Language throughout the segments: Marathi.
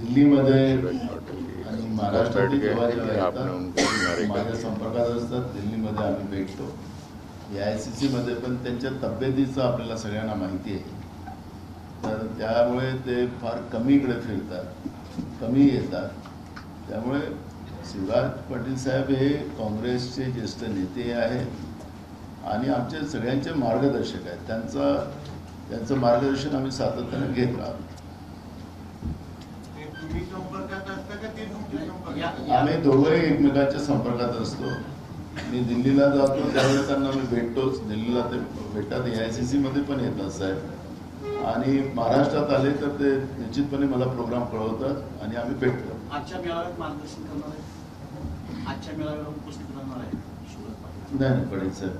दिल्लीमध्ये आणि महाराष्ट्रातील माझ्या संपर्कात असतात. दिल्लीमध्ये आम्ही भेटतो. AICC मध्ये पण त्यांच्या तब्येतीचं आपल्याला सगळ्यांना माहिती आहे. तर त्यामुळे ते फार कमी इकडे फिरतात, कमी येतात. त्यामुळे शिवराज पाटील साहेब हे काँग्रेसचे ज्येष्ठ नेते आहेत आणि आमचे सगळ्यांचे मार्गदर्शक आहेत. त्यांचं मार्गदर्शन आम्ही सातत्याने घेत राहतो. आम्ही दोघंही एकमेकांच्या संपर्कात असतो. मी दिल्लीला जातो त्यावेळेस त्यांना मी भेटतोच. दिल्लीला ते भेटतात, AICC मध्ये पण येतात साहेब, आणि महाराष्ट्रात आले तर ते निश्चितपणे मला प्रोग्राम कळवतात आणि आम्ही भेटतो. आजच्या मेळाव्यात मार्गदर्शन करणार आहे, आजच्या मेळाव्यावर उपस्थित राहणार आहे शिवराज पाटील? नहीं पटेल साहब.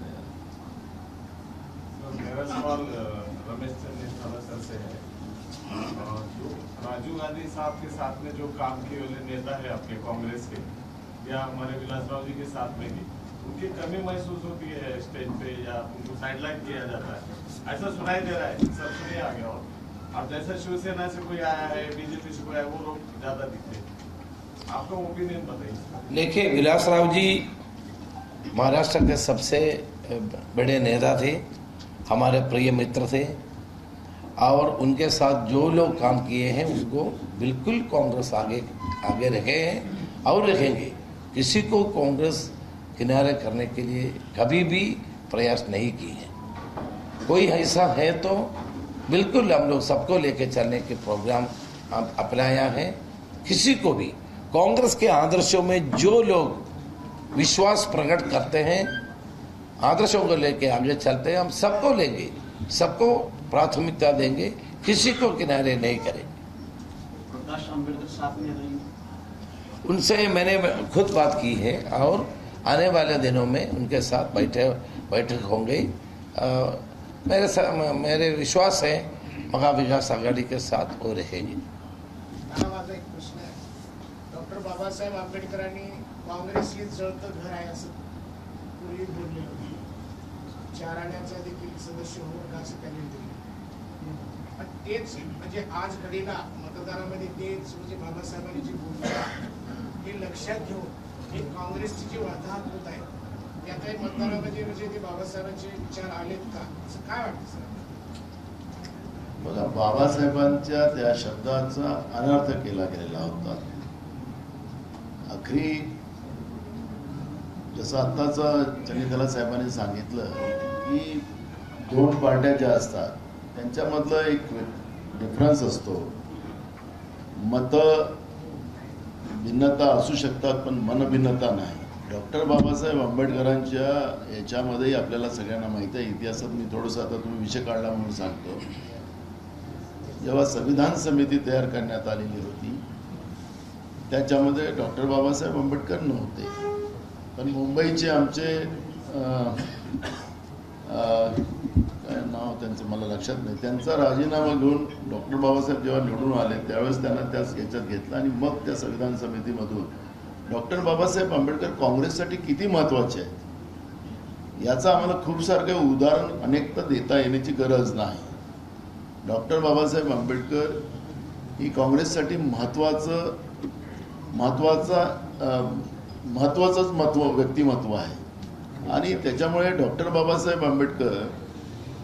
मेरा सवाल रमेश चंद्र सर से है। जो राजीव गांधी साहब के साथ में जो काम किए वाले नेता है आपके कांग्रेस के, या हमारे विलासराव जी के साथ में भी उनकी कमी महसूस होती है स्टेज पे, या उनको साइडलाइन किया जाता है, ऐसा सुनाई दे रहा है। सब सुनिए आगे। और अब जैसे शिवसेना से कोई आया है, BJP से कोई आया, वो लोग ज्यादा दिखते, आपका ओपिनियन बताइए। देखिए, विलासराव जी महाराष्ट्र के सबसे बड़े नेता थे, हमारे प्रिय मित्र थे, और उनके साथ जो लोग काम किए हैं उनको बिल्कुल कांग्रेस आगे रखे हैं और रखेंगे। किसी को कांग्रेस किनारे करने के लिए कभी भी प्रयास नहीं किए हैं। कोई ऐसा है तो बिल्कुल हम लोग सबको लेके चलने के प्रोग्राम अपनाया है। किसी को भी कांग्रेस के आदर्शों में जो लोग विश्वास प्रकट करते हैं, आदर्शों को लेके आगे चलते हैं, हम सबको लेंगे, सबको प्राथमिकता देंगे, किसी को किनारे नहीं करेंगे। प्रकाश आंबेडकर साथ में रहेंगे? उनसे मैंने खुद बात की है और आने वाले दिनों में उनके साथ बैठक होंगे। मेरे विश्वास है महाविकास आघाड़ी के साथ वो रहेंगे। माझा एक प्रश्न आहे, डॉक्टर बाबासाहेब आंबेडकरांनी काँग्रेस ही जळतं घर आहे असं पूर्वी बोलले होते. 4 आण्याचा देखील सदस्य होऊन असं त्यांनी दिले. पण तेच म्हणजे आज घडीला मतदारामध्ये तेच म्हणजे बाबासाहेबांनी जी भूमिका हे लक्षात घेऊन ही काँग्रेसची जी वाताहत होत आहे त्या काही मतदारामध्ये म्हणजे ते बाबासाहेबांचे विचार आलेत का, असं काय वाटतं सर? बघा, बाबासाहेबांच्या त्या शब्दाचा अनर्थ केला गेलेला होता. आखरी जसं आत्ताचा चंद्रकला साहेबांनी सांगितलं की 2 पार्ट्या ज्या असतात त्यांच्यामधलं एक डिफरन्स असतो. मत भिन्नता असू शकतात पण मनभिन्नता नाही. डॉक्टर बाबासाहेब आंबेडकरांच्या याच्यामध्येही आपल्याला सगळ्यांना माहिती आहे, इतिहासात मी थोडंसं आता तुम्ही विषय काढला म्हणून सांगतो. जेव्हा संविधान समिती तयार करण्यात आलेली होती त्याच्यामध्ये डॉक्टर बाबासाहेब आंबेडकर नव्हते, पण मुंबईचे आमचे काय नाव त्यांचं मला लक्षात नाही, त्यांचा राजीनामा घेऊन डॉक्टर बाबासाहेब जेव्हा निवडून आले त्यावेळेस त्यांना त्याच याच्यात घेतलं आणि मग त्या संविधान समितीमधून डॉक्टर बाबासाहेब आंबेडकर काँग्रेससाठी किती महत्त्वाचे आहेत याचं आम्हाला खूप सारखं उदाहरण अनेकदा देता येण्याची गरज नाही. डॉक्टर बाबासाहेब आंबेडकर ही काँग्रेससाठी महत्त्वाचंच व्यक्तिमत्व आहे आणि त्याच्यामुळे डॉक्टर बाबासाहेब आंबेडकर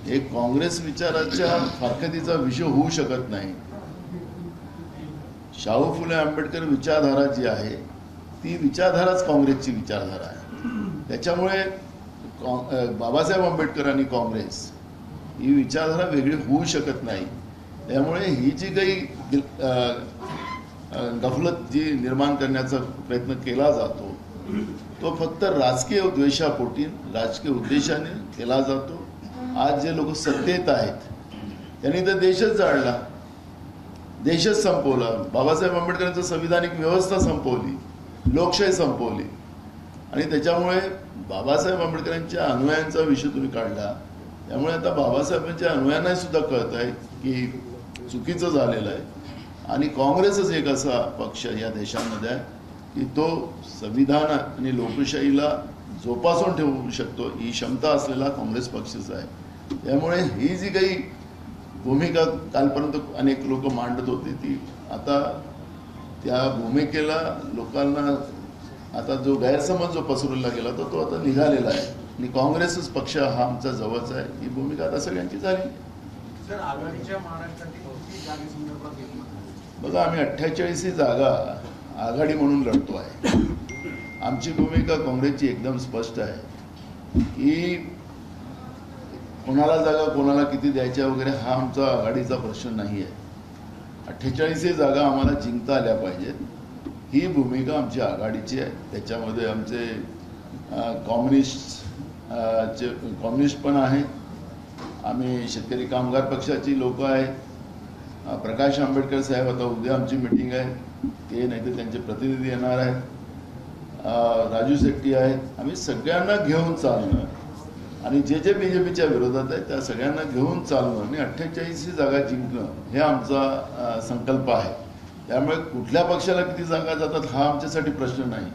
हे काँग्रेस विचाराच्या फारकतीचा विषय होऊ शकत नाही. शाहू फुले आंबेडकर विचारधारा जी आहे ती विचारधाराच काँग्रेसची विचारधारा आहे. त्याच्यामुळे बाबासाहेब आंबेडकर आणि काँग्रेस ही विचारधारा वेगळी होऊ शकत नाही. त्यामुळे ही जी काही गफलत जी निर्माण करण्याचा प्रयत्न केला जातो तो फक्त राजकीय द्वेषापोटी, राजकीय उद्देशाने केला जातो. आज जे लोक सत्तेत आहेत त्यांनी तर देशच जाळला, देशच संपवला. बाबासाहेब आंबेडकरांचं संविधानिक व्यवस्था संपवली, लोकशाही संपवली आणि त्याच्यामुळे बाबासाहेब आंबेडकरांच्या अनुयायांचा विषय तुम्ही काढला. त्यामुळे आता बाबासाहेबांच्या अनुयायांना सुद्धा कळत आहे की चुकीचं झालेलं आहे आणि काँग्रेसच एक असा पक्ष या देशामध्ये आहे की तो संविधान आणि लोकशाहीला जोपासून ठेवू शकतो ही क्षमता असलेला काँग्रेस पक्षच आहे. त्यामुळे ही जी काही भूमिका कालपर्यंत अनेक लोक मांडत होती ती आता त्या भूमिकेला लोकांना आता जो गैरसमज जो पसरवला गेला तो आता निघालेला आहे आणि काँग्रेसच पक्ष हा आमचा जवळचा आहे, ही भूमिका आता सगळ्यांची झाली. सर, आघाडीच्या महाराष्ट्रातील 30 जागेसंदर्भात एक मत आहे. बघा, आम्ही 48 जागा आघाडी म्हणून लढतो आहे. आमची भूमिका काँग्रेसची एकदम स्पष्ट आहे की कोणाला जागा कोणाला किती द्यायच्या वगैरे हा आमचा आघाडीचा प्रश्न नाही आहे. 48 जागा आम्हाला जिंकता आल्या पाहिजेत, ही भूमिका आमची आघाडीची आहे. त्याच्यामध्ये आमचे कम्युनिस्ट पण आहेत, आम्ही शेतकरी कामगार पक्षाची लोक आहेत, प्रकाश आंबेडकर साहेब आता उद्या आमची मिटिंग आहे, ते नाही तर त्यांचे प्रतिनिधी येणार आहेत, राजू शेट्टी आहेत. आम्ही सगळ्यांना घेऊन चालणं आणि जे बीजेपीच्या विरोधात आहे त्या सगळ्यांना घेऊन चालणं आणि 48 जागा जिंकणं हे आमचा संकल्प आहे. त्यामुळे कुठल्या पक्षाला किती जागा जातात हा आमच्यासाठी प्रश्न नाही.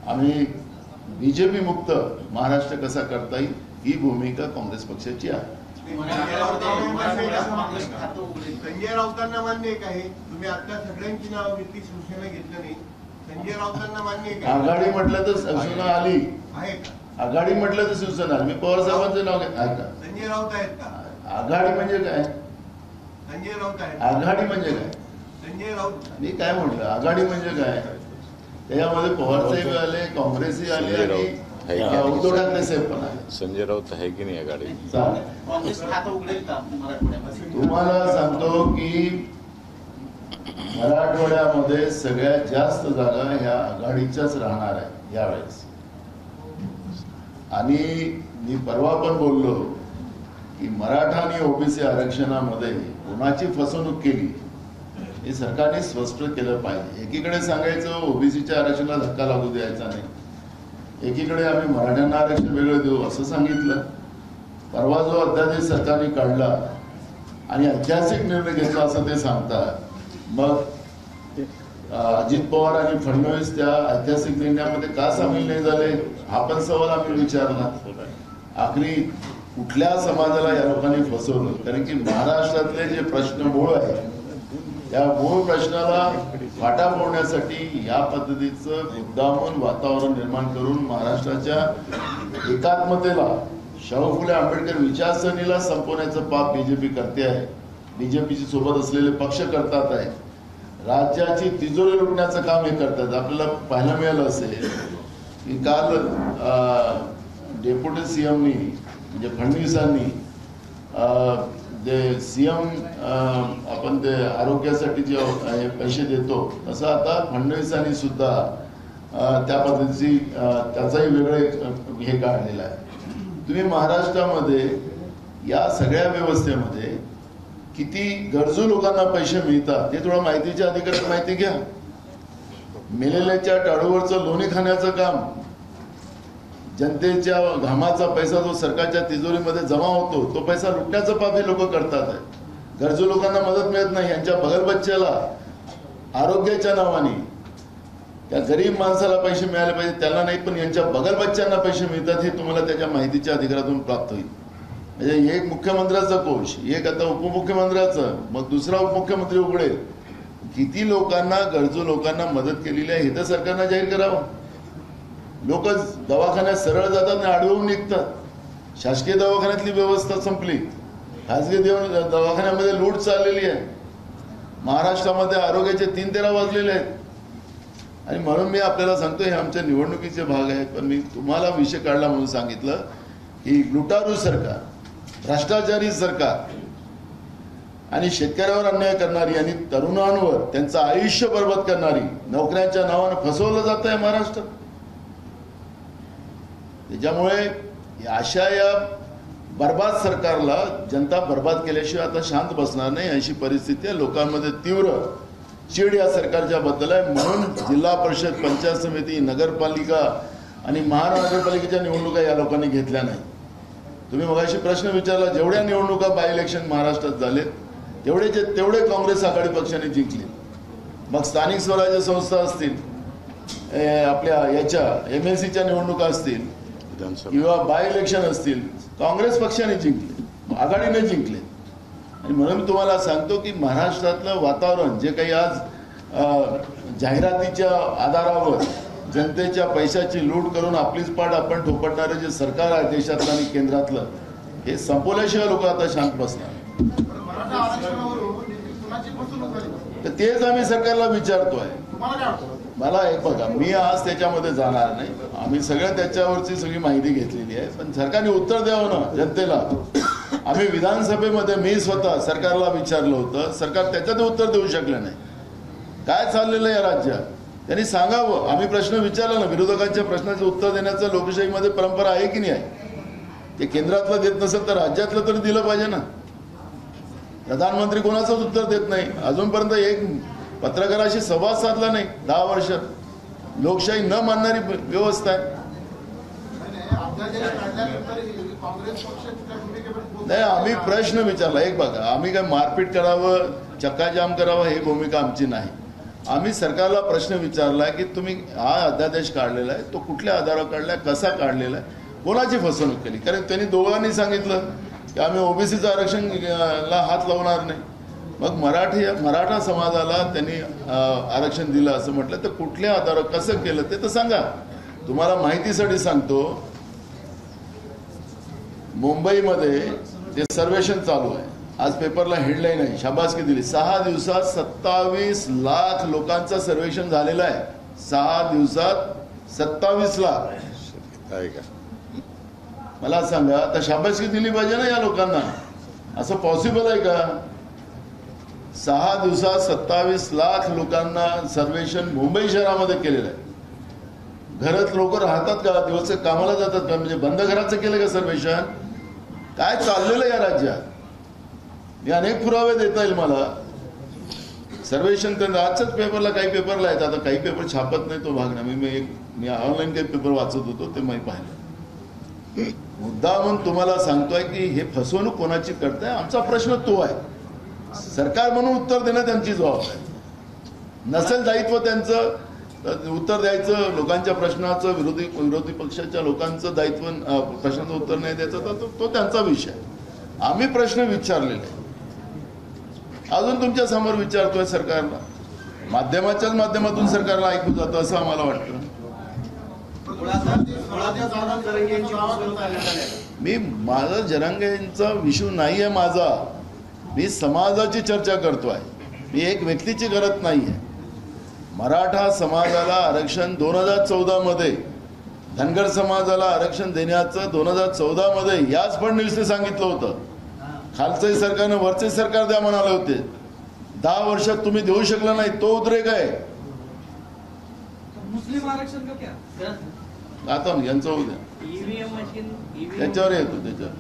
आम्ही बीजेपी मुक्त महाराष्ट्र कसा करता येईल ही भूमिका काँग्रेस पक्षाची आहे. संजय राऊतांना मान्य आहे का हे? तुम्ही आता सगळ्यांची नावं घेतली, शिवसेना घेतलं नाही. संजय राऊतांना मान्य आहे का? आघाडी म्हटलं तर शिवसेना आली, आहे का? आघाडी म्हटलं तर शिवसेना आली. मी पवार साहेबांचं नाव घेत आहे का? संजय राऊत आहेत का? आघाडी म्हणजे काय? संजय राऊत आहेत. आघाडी म्हणजे काय? संजय राऊत मी काय म्हटलं आघाडी म्हणजे काय? त्याच्यामध्ये पवार साहेब आले, काँग्रेसही आले आणि उद्धव ठाकरे साहेब पण आले. संजय राऊत आहे की नाही आघाडी? चालेल. काँग्रेस खातं उघडेल का मराठवाड्यामध्ये? तुम्हाला सांगतो की मराठवाड्यामध्ये सगळ्यात जास्त जागा ह्या आघाडीच्याच राहणार आहे यावेळेस. आणि मी परवा पण बोललो की मराठा आणि ओबीसी आरक्षणामध्ये कोणाची फसवणूक केली हे सरकारने स्पष्ट केलं पाहिजे. एकीकडे सांगायचं ओबीसीच्या आरक्षणाला धक्का लागू द्यायचा नाही, एकीकडे आम्ही मराठ्यांना आरक्षण वेगळं देऊ असं सांगितलं. परवा जो अध्यादेश सरकारने काढला आणि ऐतिहासिक निर्णय घेतला असं ते सांगतात, मग अजित पवार आणि फडणवीस त्या ऐतिहासिक निर्णयामध्ये का सामील नाही झाले हा पण सवाल आम्ही विचारला. आखरी कुठल्या समाजाला या लोकांनी फसवलं? कारण की महाराष्ट्रातले जे प्रश्न मूळ आहे त्या मूळ प्रश्नाला फाटा फोडण्यासाठी या पद्धतीचं मुद्दामून वातावरण निर्माण करून महाराष्ट्राच्या एकात्मतेला, शाहू फुले आंबेडकर विचारसरणीला संपवण्याचं पाप बीजेपी करते आहे. बीजेपीची सोबत असलेले पक्ष करतात आहे. राज्याची तिजोरी लुटण्याचं काम हे करतात. आपल्याला पाहायला मिळालं असेल की काल डेप्युटी सीएमनी म्हणजे फडणवीसांनी जे सीएम आपण ते आरोग्यासाठी जे पैसे देतो तसं आता फडणवीसांनी सुद्धा त्या पद्धतीची त्याचाही वेगळे हे काढलेलं आहे. तुम्ही महाराष्ट्रामध्ये या सगळ्या व्यवस्थेमध्ये किती गरजू लोकांना पैसे मिळतात हे थोडं माहितीच्या अधिकारात माहिती घ्या. मेलेल्याच्या टाळूवरचं लोणी खाण्याचं काम, जनतेच्या घामाचा पैसा जो सरकारच्या तिजोरीमध्ये जमा होतो तो पैसा लुटण्याचं पाप हे लोक करतात आहे. गरजू लोकांना मदत मिळत नाही. यांच्या बगल बच्च्याला आरोग्याच्या नावाने त्या गरीब माणसाला पैसे मिळाले पाहिजे त्याला नाही, पण यांच्या बगल बच्च्यांना पैसे मिळतात हे तुम्हाला त्याच्या माहितीच्या अधिकारातून प्राप्त होईल. म्हणजे एक मुख्यमंत्र्याचा कोश, एक आता उपमुख्यमंत्र्याचं, मग दुसरा उपमुख्यमंत्री उघडेल. किती लोकांना, गरजू लोकांना मदत केलेली आहे हे तर सरकारनं जाहीर करावं. लोक दवाखान्यात सरळ जातात आणि आडवून निघतात. शासकीय दवाखान्यातली व्यवस्था संपली, खासगी दवाखान्यामध्ये लूट चाललेली आहे. महाराष्ट्रामध्ये आरोग्याचे 3-13 वाजलेले आहेत. आणि म्हणून मी आपल्याला सांगतो हे आमच्या निवडणुकीचे भाग आहेत. पण मी तुम्हाला विषय काढला म्हणून सांगितलं की लुटारू सरकार, भ्रष्टाचारी सरकार आणि शेतकऱ्यावर अन्याय करणारी आणि तरुणांवर त्यांचं आयुष्य बरबाद करणारी, नोकऱ्यांच्या नावानं फसवलं जात आहे महाराष्ट्रात. त्याच्यामुळे अशा या बर्बाद सरकारला जनता बर्बाद केल्याशिवाय आता शांत बसणार नाही अशी परिस्थिती आहे. लोकांमध्ये तीव्र चीड या सरकारच्या बद्दल आहे. म्हणून जिल्हा परिषद, पंचायत समिती, नगरपालिका आणि महानगरपालिकेच्या निवडणुका या लोकांनी घेतल्या नाही. तुम्ही मगाशी प्रश्न विचारला, जेवढ्या निवडणुका बाय इलेक्शन महाराष्ट्रात झालेत तेवढे काँग्रेस आघाडी पक्षाने जिंकले. मग स्थानिक स्वराज्य संस्था असतील, आपल्या याच्या MLCच्या निवडणुका असतील किंवा बाय इलेक्शन असतील, काँग्रेस पक्षाने जिंकले, आघाडीने जिंकले. आणि म्हणून तुम्हाला सांगतो की महाराष्ट्रातलं वातावरण जे काही आज जाहिरातीच्या आधारावर जनतेच्या पैशाची लूट करून आपलीच पाठ आपण थोपटणारे जे सरकार आहे देशातलं आणि केंद्रातलं, हे संपवल्याशिवाय लोक आता शांत बसणार. मराठा आरक्षणावरून कुणाची फसवणूक झाली? तर तेच आम्ही सरकारला विचारतोय. तुम्हाला काय वाटतं? मला एक बघा, मी आज त्याच्यामध्ये जाणार नाही. आम्ही सगळं त्याच्यावरची सगळी माहिती घेतलेली आहे, पण सरकारने उत्तर द्यावं ना जनतेला. आम्ही विधानसभेमध्ये मी स्वतः सरकारला विचारलं होतं, सरकार त्याच्यात उत्तर देऊ शकलं नाही. काय चाललेलं आहे या राज्यात त्यांनी सांगावं. आम्ही प्रश्न विचारला ना, विरोधकांच्या प्रश्नाचं उत्तर देण्याचं लोकशाहीमध्ये परंपरा आहे की नाही आहे. ते केंद्रातलं देत नसेल तर राज्यातलं तरी दिलं पाहिजे ना. प्रधानमंत्री कोणाचंच उत्तर देत नाही. अजूनपर्यंत एक पत्रकाराशी संवाद साधला नाही 10 वर्षात. लोकशाही न मानणारी व्यवस्था आहे. काँग्रेस पक्षाच्या भूमिकेवर नाही, आम्ही प्रश्न विचारला. एक बघा, आम्ही काय मारपीट करावं, चक्काजाम करावं ही भूमिका आमची नाही. आम्ही सरकारला प्रश्न विचारला की तुम्ही हा अध्यादेश काढलेला आहे, तो कुठल्या आधारावर काढलाय, कसा काढलेला आहे, कोणाची फसवणूक केली. कारण त्यांनी दोघांनी सांगितलं की आम्ही ओबीसीचं आरक्षणला हात लावणार नाही. मग मराठा समाजाला त्यांनी आरक्षण दिलं असं म्हटलं, तर कुठल्या आधारावर कसं केलं ते तर सांगा. तुम्हाला माहितीसाठी सांगतो, मुंबईमध्ये ते सर्वेक्षण चालू आहे. आज पेपरला हेडलाईन आहे, शाबासकी दिली. 6 दिवसात 27 लाख लोकांचं सर्वेक्षण झालेलं आहे. 6 दिवसात 27 लाख. मला सांगा, आता शाबासकी दिली पाहिजे ना या लोकांना. असं पॉसिबल आहे का? 6 दिवसात 27 लाख लोकांना सर्वेक्षण मुंबई शहरामध्ये केलेलं आहे. घरात लोक राहतात का, दिवस कामाला जातात का, म्हणजे बंद घराचं केलं का सर्वेक्षण? काय चाललेलं या राज्यात? मी अनेक पुरावे देता येईल मला. सर्वेक्षण करणं आजच्याच पेपरला, काही पेपरला आहेत, आता काही पेपर छापत नाही तो भाग ना. मी ऑनलाईन काही पेपर वाचत होतो ते मी पाहिलं. मुद्दा म्हणून तुम्हाला सांगतोय की हे फसवणूक कोणाची करताय, आमचा प्रश्न तो आहे. सरकार म्हणून उत्तर देणं त्यांची जबाबदारी. नसेल दायित्व त्यांचं उत्तर द्यायचं, लोकांच्या प्रश्नाचं, विरोधी पक्षाच्या लोकांचं दायित्व, प्रश्नाचं उत्तर नाही द्यायचं, तर तो त्यांचा विषय. आम्ही प्रश्न विचारलेले आहे, अजून तुमच्या समोर विचारतोय सरकारला. माध्यमाच्याच माध्यमातून सरकारला ऐकू जातं असं आम्हाला वाटतं. माझा जरांगेंचा विषय नाही आहे माझा. मी समाजाची चर्चा करतोय, मी एक व्यक्तीची करत नाहीये. मराठा समाजाला आरक्षण 2014 मध्ये, धनगर समाजाला आरक्षण देण्याचं 2014 मध्ये याच फडणवीसने सांगितलं होतं. खालचंही सरकारनं वरचे सरकार द्या म्हणाले होते. 10 वर्षात तुम्ही देऊ शकला नाही, तो उद्रेक आहे. मुस्लिम आरक्षण का क्या? आता यांचं होऊ द्या, त्याच्यावर येतो. त्याच्यावर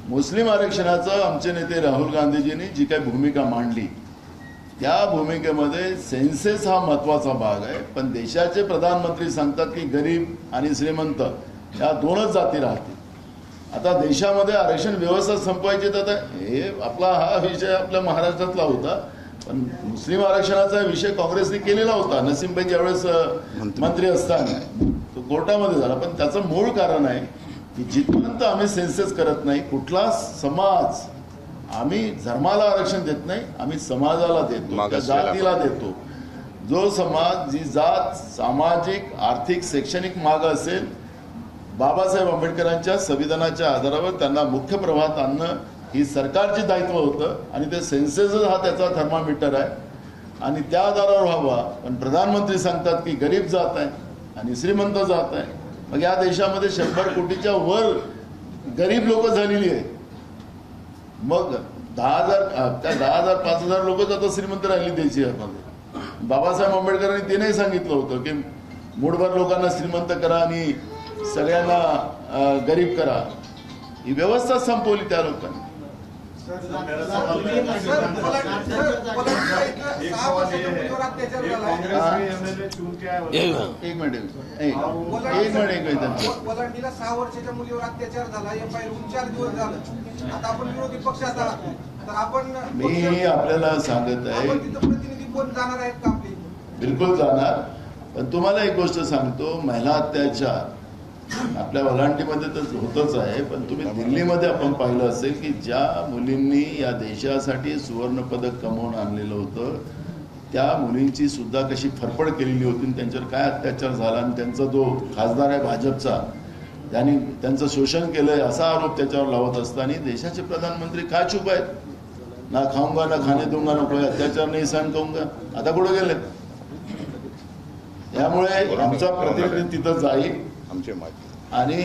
मुस्लिम आरक्षणाचं आमचे नेते राहुल गांधीजींनी जी काही भूमिका मांडली, त्या भूमिकेमध्ये सेन्सेस हा महत्वाचा भाग आहे. पण देशाचे प्रधानमंत्री सांगतात की गरीब आणि श्रीमंत या 2च जाती राहतील. आता देशामध्ये आरक्षण व्यवस्था संपवायची, तर आता हे आपला हा विषय आपल्या महाराष्ट्रातला होता. पण मुस्लिम आरक्षणाचा विषय काँग्रेसने केलेला होता. नसीमभाई ज्यावेळेस मंत्री असताना तो कोर्टामध्ये झाला. पण त्याचं मूळ कारण आहे की जिथपर्यंत आम्ही सेन्सेस करत नाही, कुठला समाज, आम्ही धर्माला आरक्षण देत नाही, आम्ही समाजाला देतो, त्या जातीला देतो. जो समाज, जी जात सामाजिक, आर्थिक, शैक्षणिक माग असेल, बाबासाहेब आंबेडकरांच्या संविधानाच्या आधारावर त्यांना मुख्य प्रवाहात आणणं ही सरकारची दायित्व होतं. आणि ते सेन्सेसच हा त्याचा थर्मामीटर आहे आणि त्या आधारावर व्हावा. पण प्रधानमंत्री सांगतात की गरीब जात आहे आणि श्रीमंत जात आहे. मग या देशामध्ये 100 कोटीच्या वर गरीब लोक झालेली आहेत. मग 10,000 5,000 लोकच आता श्रीमंत राहिली देशामध्ये. बाबासाहेब आंबेडकरांनी ते नाही सांगितलं होतं की मूठभर लोकांना श्रीमंत करा आणि सगळ्यांना गरीब करा. ही व्यवस्था संपवली त्या लोकांनी. एक मिनिट. पलांडीला 6 वर्षाच्या मुलीवर अत्याचार झाला, एफआयआर होऊन 4 दिवस झालं. आता आपण विरोधी पक्षात आहात, तर आपण मी आपल्याला सांगत आहे, प्रतिनिधी कोण जाणार आहेत का आपले? बिलकुल जाणार. पण तुम्हाला एक गोष्ट सांगतो, महिला अत्याचार आपल्या वलांटीमध्ये तर होतच आहे. पण तुम्ही दिल्लीमध्ये आपण पाहिलं असेल की ज्या मुलींनी या देशासाठी सुवर्ण पदक कमवून आणलेलं होतं, त्या मुलींची सुद्धा कशी फरफड केलेली होती आणि त्यांच्यावर काय अत्याचार झाला आणि त्यांचा जो खासदार आहे भाजपचा त्यांनी त्यांचं शोषण केलंय असा आरोप त्याच्यावर लावत असताना देशाचे प्रधानमंत्री काय चुप आहेत? ना खाऊंगा ना खाणे दूंगा ना कोई अत्याचार नाही सहन करूंगा. आता कुठे गेले? त्यामुळे आमचा प्रतिनिधी तिथं जाईल आमचे माहिती आणि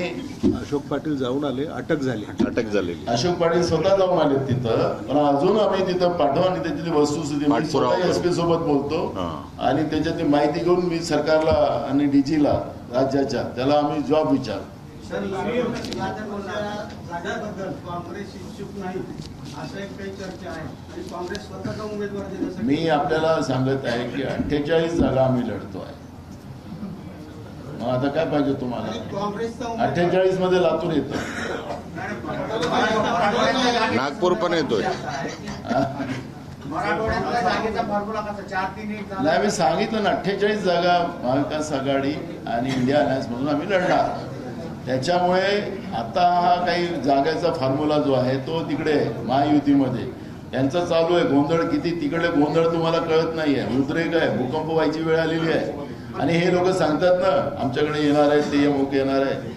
अशोक पाटील जाऊन आले, अटक झालेली. अशोक पाटील स्वतः जाऊन आले तिथं, पण अजून आम्ही तिथं पाठवा आणि त्याची वस्तुस्थिती मी स्वतः SP सोबत बोलतो आणि त्याच्यात माहिती घेऊन मी सरकारला आणि DGला राज्याच्या त्याला आम्ही जॉब विचार. काँग्रेस इच्छुक नाही असं एक काही चर्चा आहे आणि काँग्रेस स्वतःचा उमेदवार देण्यासाठी मी आपल्याला सांगत आहे की 48 जागा आम्ही लढतो आहे. मग आता काय पाहिजे तुम्हाला? काँग्रेसचा 48 मध्ये लातूर येतं. नागपूर पण येतोय. मराठवाड्यातल्या जागेचा फॉर्म्युला कसा 4-3-1 नाही, मी सांगितलं ना 48 जागा महाविकास आघाडी आणि इंडिया अलायन्स म्हणून आम्ही लढणार. त्याच्यामुळे आता हा काही जागेचा फॉर्म्युला जो आहे तो तिकडे महायुतीमध्ये यांचा चालू आहे. गोंधळ किती तिकडे गोंधळ तुम्हाला कळत नाहीये. उद्रेक आहे, भूकंप व्हायची वेळ आलेली आहे आणि हे लोक सांगतात ना आमच्याकडे येणार आहे ते अमुक येणार आहे.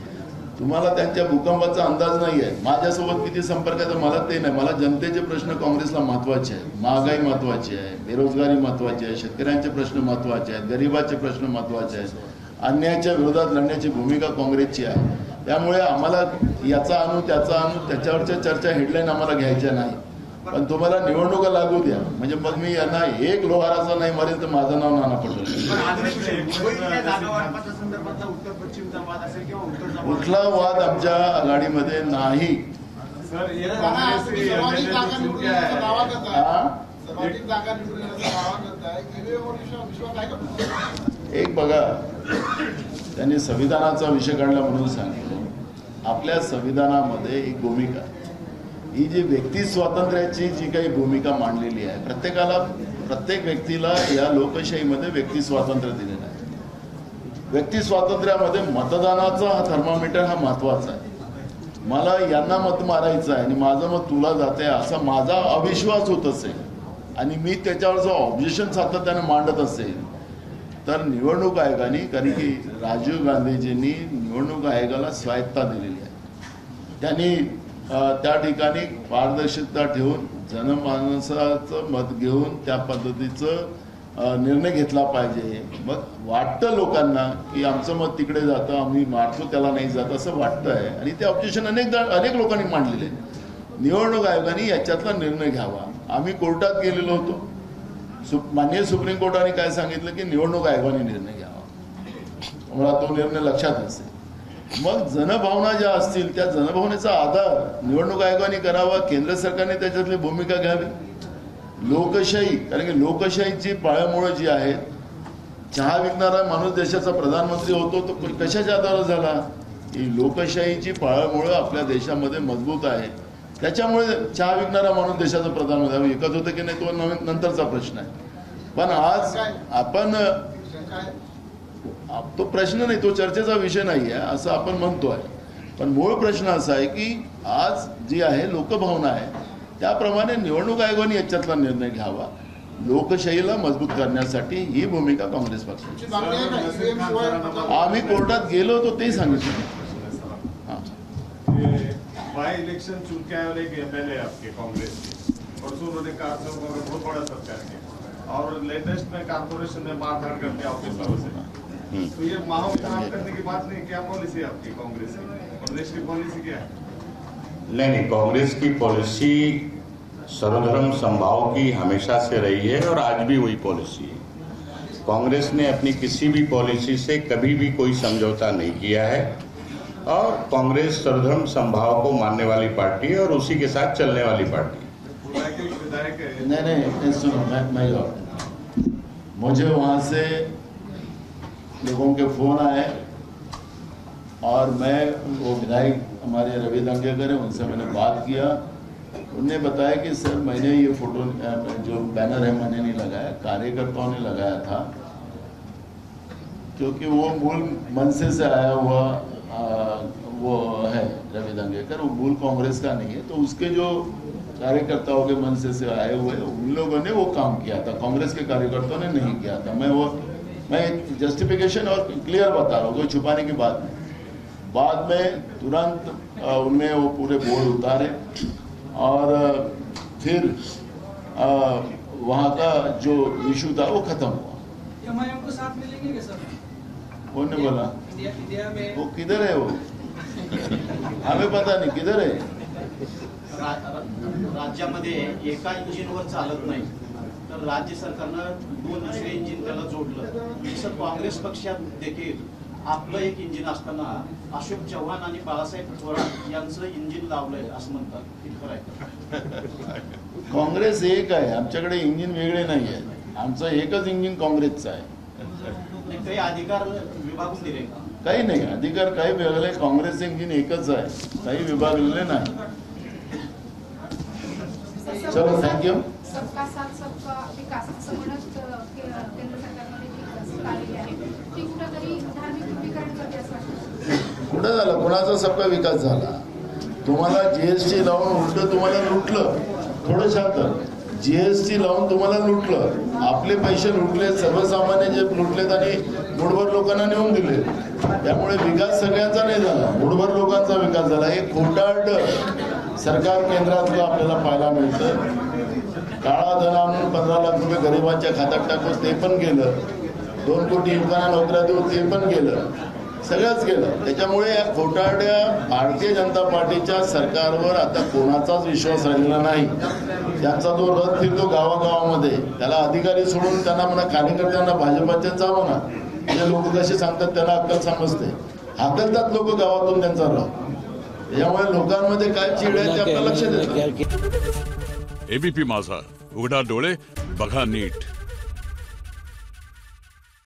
तुम्हाला त्यांच्या भूकंपाचा अंदाज नाही आहे. माझ्यासोबत किती संपर्क आहे तर मला ते नाही. मला जनतेचे प्रश्न काँग्रेसला महत्वाचे आहेत. महागाई महत्वाची आहे, बेरोजगारी महत्वाची आहे, शेतकऱ्यांचे प्रश्न महत्वाचे आहेत, गरिबाचे प्रश्न महत्वाचे आहेत, अन्यायाच्या विरोधात लढण्याची भूमिका काँग्रेसची आहे. त्यामुळे आम्हाला याचा आणू त्याचा आणू त्याच्यावरच्या चर्चा हेडलाईन आम्हाला घ्यायच्या नाही. पण तुम्हाला निवडणुका लागू द्या म्हणजे मग मी यांना एक लोहाराचा नाही मारेल तर माझं नाव नाना पटोले. कुठला वाद आमच्या आघाडीमध्ये नाही. सर ये कांग्रेस से एमएलए जो चुन के आया है एक बघा त्यांनी संविधानाचा विषय काढला म्हणून सांगितलं. आपल्या संविधानामध्ये एक भूमिका ही जी व्यक्ती स्वातंत्र्याची जी काही भूमिका मांडलेली आहे प्रत्येकाला प्रत्येक व्यक्तीला या लोकशाहीमध्ये व्यक्ती स्वातंत्र्य दिलेलं आहे. व्यक्ती स्वातंत्र्यामध्ये मतदानाचा हा थर्मामीटर हा महत्वाचा आहे. मला यांना मत मारायचं आहे आणि माझं मत तुला जाते असा माझा अविश्वास होत असेल आणि मी त्याच्यावर जो ऑब्जेक्शन सातत्याने मांडत असेल तर निवडणूक आयोगाने कारण की राजीव गांधीजींनी निवडणूक आयोगाला स्वायत्ता दिलेली आहे. त्यांनी त्या ठिकाणी पारदर्शकता ठेवून जनमानसाचं मत घेऊन त्या पद्धतीचं निर्णय घेतला पाहिजे. मग वाटतं लोकांना की आमचं मत तिकडे जातं आम्ही मारतो त्याला नाही जात असं वाटतं आहे आणि ते ऑब्जेक्शन अनेक लोकांनी मांडलेले. निवडणूक आयोगाने याच्यातला निर्णय घ्यावा. आम्ही कोर्टात गेलेलो होतो. माननीय सुप्रीम कोर्टाने काय सांगितलं की निवडणूक आयोगाने निर्णय घ्यावा. मला तो निर्णय लक्षात असेल. मग जनभावना ज्या असतील त्या जनभावनेचा आधार निवडणूक आयोगाने करावा. केंद्र सरकारने त्याच्यातली भूमिका घ्यावी. लोकशाही कारण की लोकशाहीची पाळंमुळं जी आहेत चहा विकणारा माणूस देशाचा प्रधानमंत्री होतो तो कशाच्या आधारावर झाला की लोकशाहीची पाळंमुळं आपल्या देशामध्ये मजबूत आहे. त्याच्यामुळे चहा विकणारा माणूस देशाचा प्रधानमंत्री विकत होतं की नाही तो नंतरचा प्रश्न आहे. पण आज आपण तो प्रश्न नाही तो चर्चेचा विषय नाही आहे असं आपण म्हणतो आहे. पण मूळ प्रश्न असा आहे की आज जी आहे लोकभावना आहे त्याप्रमाणे निवडणूक आयोगाने याच्यातला निर्णय घ्यावा. लोकशाहीला मजबूत करण्यासाठी ही भूमिका काँग्रेस पक्षाची. आम्ही कोर्टात गेलो होतो ते सांगितलं. बाई इलेक्शन चुन के आए वाले एक एमएलए आपके कांग्रेस के परसों उन्होंने कहा था बहुत बड़ा सरकार के और लेटेस्ट में कारपोरेशन में मारधाड़ करके ऑफिसरों से तो ये माहौल खराब करने की बात नहीं. क्या पॉलिसी है आपकी कांग्रेस की? प्रदेश की पॉलिसी क्या है? नहीं, कांग्रेस की पॉलिसी सर्वधर्म समभाव की हमेशा से रही है और आज भी वही पॉलिसी है. कांग्रेस ने अपनी किसी भी पॉलिसी से कभी भी कोई समझौता नहीं किया है और कांग्रेस सर्वधर्म समभाव को मानने वाली पार्टी है और उसी के साथ चलने वाली पार्टी. नहीं सुनो मैं मुझे वहाँ से लोगों के फोन आए और मैं वो विधायक हमारे रवि दंगेकर है उनसे मैंने बात किया. उन्होंने बताया कि सर मैंने ये फोटो जो बैनर है मैंने नहीं लगाया कार्यकर्ताओं ने लगाया था क्योंकि वो मूल मनसे से आया हुआ वो है रवि दंगेकर वो मूल कांग्रेस का नहीं है. तो उसके जो कार्यकर्ताओं के मन से आए हुए उन लोगों ने वो काम किया था, कांग्रेस के कार्यकर्ताओं ने नहीं किया था। मैं जस्टिफिकेशन और क्लियर बता रहा हूँ, कोई छुपाने की बात नहीं। बाद में तुरंत उनने वो पूरे बोर्ड उतारे और फिर वहाँ का जो इशू था वो खत्म हुआ। एमआईएम को साथ मिलेंगे क्या सर? कौन ने बोला? इंडिया में वो किधर है? वो हमें पता नहीं किधर है। राज्यामध्ये एका इंजिनवर चालत नाही, तर राज्य सरकारनं 2 दुसरे इंजिन त्याला जोडलं। तसं काँग्रेस पक्षात देखील आपलं एक इंजिन असताना अशोक चव्हाण आणि बाळासाहेब थोरात यांचं इंजिन लावलंय असं म्हणतात, हे खरं आहे? काँग्रेस एक आहे, आमच्याकडे इंजिन वेगळे नाही आहे, आमचं एकच इंजिन काँग्रेसचं आहे। काही अधिकार विभागून दिले का? काही नाही, अधिकार काही वेगळे, काँग्रेसचं इंजिन एकच आहे, काही विभागलेले नाही। चलो थँक्यू। सबका साथ सबका विकास असं म्हणत केंद्र सरकारमध्ये विकास आलेले आहे, ती कुठेतरी धार्मिक ध्रुवीकरण करते असं वाटतं? कुठं झालं? कुणाचा सबका विकास झाला? तुम्हाला जीएसटी लावून उलट तुम्हाला लुटलं, थोडं शांत। जीएसटी लावून तुम्हाला लुटलं, आपले पैसे लुटले, सर्वसामान्य जे लुटलेत आणि मुठभर लोकांना नेऊन दिले, त्यामुळे विकास सगळ्यांचा नाही झाला, मुठभर लोकांचा विकास झाला। हे खोटारड सरकार केंद्रातलं आपल्याला पाहायला मिळतं। काळा धन आणून 15 लाख रुपये गरिबांच्या खात्यात टाकून ते पण गेलं, 2 कोटी युवकांना नोकऱ्या देऊन ते पण गेलं, सगळंच गेलं। त्याच्यामुळे या खोटारड्या भारतीय जनता पार्टीच्या सरकारवर आता कोणाचाच विश्वास राहिलेला नाही। त्यांचा जो रथ फिरतो गावागावामध्ये, त्याला अधिकारी सोडून त्यांना म्हणा कार्यकर्त्यांना भाजपाच्या जावं ना, म्हणजे लोक कसे सांगतात त्याला अक्कल समजते, हाकलतात लोक गावातून त्यांचा रथ। त्याच्यामुळे लोकांमध्ये काय चीड आहे ते आपलं लक्षात येतं। एबीपी माझा, उघडा डोळे बघा नीट।